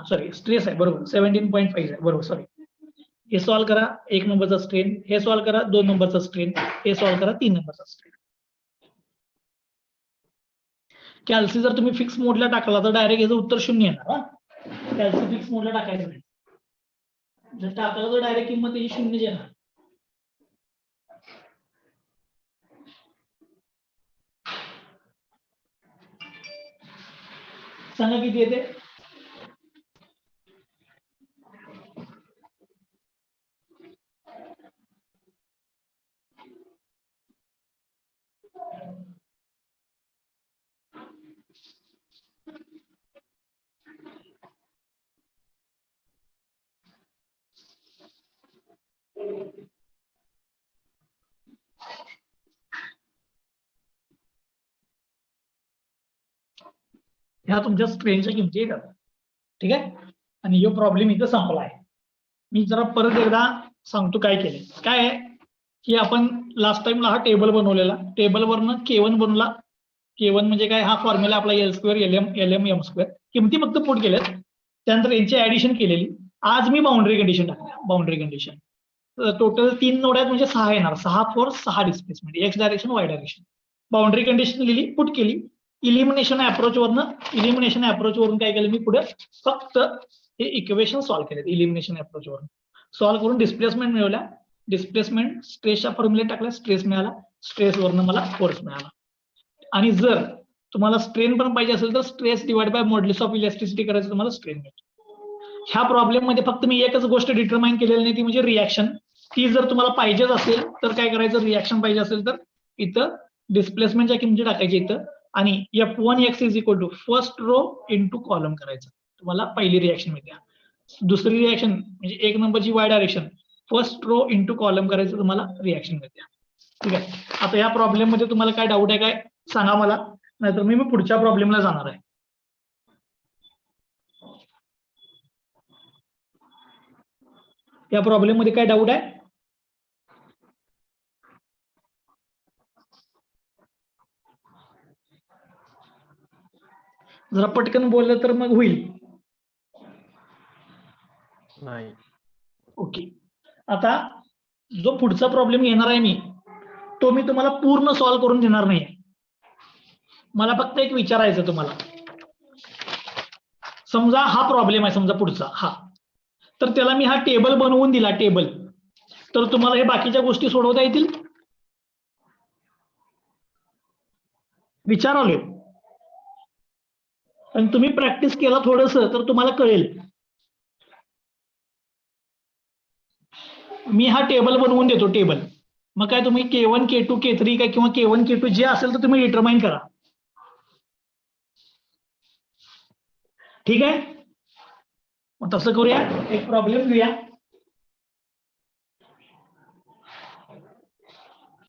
सॉरी स्ट्रेस आहे बरोबर 17.5 आहे बरोबर, सॉरी. हे सॉल्व करा 1 नंबरचा स्ट्रेन, हे सॉल्व करा 2 नंबरचा स्ट्रेन, हे सॉल्व करा 3 नंबरचा स्ट्रेन. कॅल्सी जर तुम्ही फिक्स मोडला टाकला तर डायरेक्ट याचं उत्तर 0 येणार. कॅल्सी फिक्स मोडला टाकायचं नाही, जर टाकलं तर डायरेक्ट किंमत त्याची 0 येणार. सांगा किती येते. ह्या तुमच्या स्ट्रेनच्या किमती येतात. ठीक आहे, आणि यो प्रॉब्लेम इथं संपला आहे. मी जरा परत एकदा सांगतो काय केलंय. काय आहे की आपण लास्ट टाइमला हा टेबल बनवलेला, टेबलवरनं K1 बनवला. K1 म्हणजे काय, हा फॉर्म्युला आपला L² LM M². किमती फक्त पुट केल्यात, त्यानंतर यांची ऍडिशन केलेली. आज मी बाउंड्री कंडिशन टाकल्या, बाउंड्री कंडिशन. टोटल 3 नोड आहेत म्हणजे 6 येणार, 6 force 6 displacement, x direction Y direction. Boundary condition लिहिली, पुट केली. इलिमिनेशन अप्रोच वरून काय केलं मी पुढे, फक्त हे इक्वेशन सॉल्व्ह केले इलिमिनेशन अप्रोच वरून. सॉल्व्ह करून डिस्प्लेसमेंट मिळवल्या, डिस्प्लेसमेंट स्ट्रेसच्या फॉर्म्युले टाकल्या, स्ट्रेस मिळाला, स्ट्रेस वरून मला फोर्स मिळाला. आणि जर तुम्हाला स्ट्रेन पण पाहिजे असेल तर stress divide by modulus of elasticity करायचं, तुम्हाला स्ट्रेन मिळतो. ह्या प्रॉब्लेम मध्ये फक्त मी एकच गोष्ट डिटरमाइन केलेली नाही, ती म्हणजे रिॲक्शन. ती जर तुम्हाला पाहिजेच असेल तर काय करायचं, रिॲक्शन पाहिजे असेल तर इथं डिस्प्लेसमेंटच्या किमती टाकायची इथं, आणि F1x is equal to first row into column करायचं, तुम्हाला पहिली रिॲक्शन मिळते. दुसरी रिॲक्शन म्हणजे 1 नंबरची Y direction, first row into column करायचं, तुम्हाला रिॲक्शन मिळते. ठीक आहे. आता या प्रॉब्लेम मध्ये तुम्हाला काय डाऊट आहे काय सांगा मला, नाहीतर मी पुढच्या प्रॉब्लेमला जाणार आहे. या प्रॉब्लेम मध्ये काय डाऊट आहे? जरा पटकन बोललं तर मग होईल. नाही. ओके. आता जो पुढचा प्रॉब्लेम घेणार आहे मी, तो मी तुम्हाला पूर्ण सॉल्व्ह करून देणार नाही. मला फक्त एक विचारायचं तुम्हाला. समजा हा प्रॉब्लेम आहे, समजा पुढचा हा, तर त्याला मी हा टेबल बनवून दिला, टेबल, तर तुम्हाला हे बाकीच्या गोष्टी सोडवता येतील? विचारालोय. आणि तुम्ही प्रॅक्टिस केला थोडस तर तुम्हाला कळेल. मी हा टेबल बनवून देतो, टेबल. मग काय तुम्ही K1 K2 K3 काय किंवा K1 K2 जे असेल तर तुम्ही डिटरमाइन करा. ठीक आहे. मग तसं करूया, एक प्रॉब्लेम घेऊया.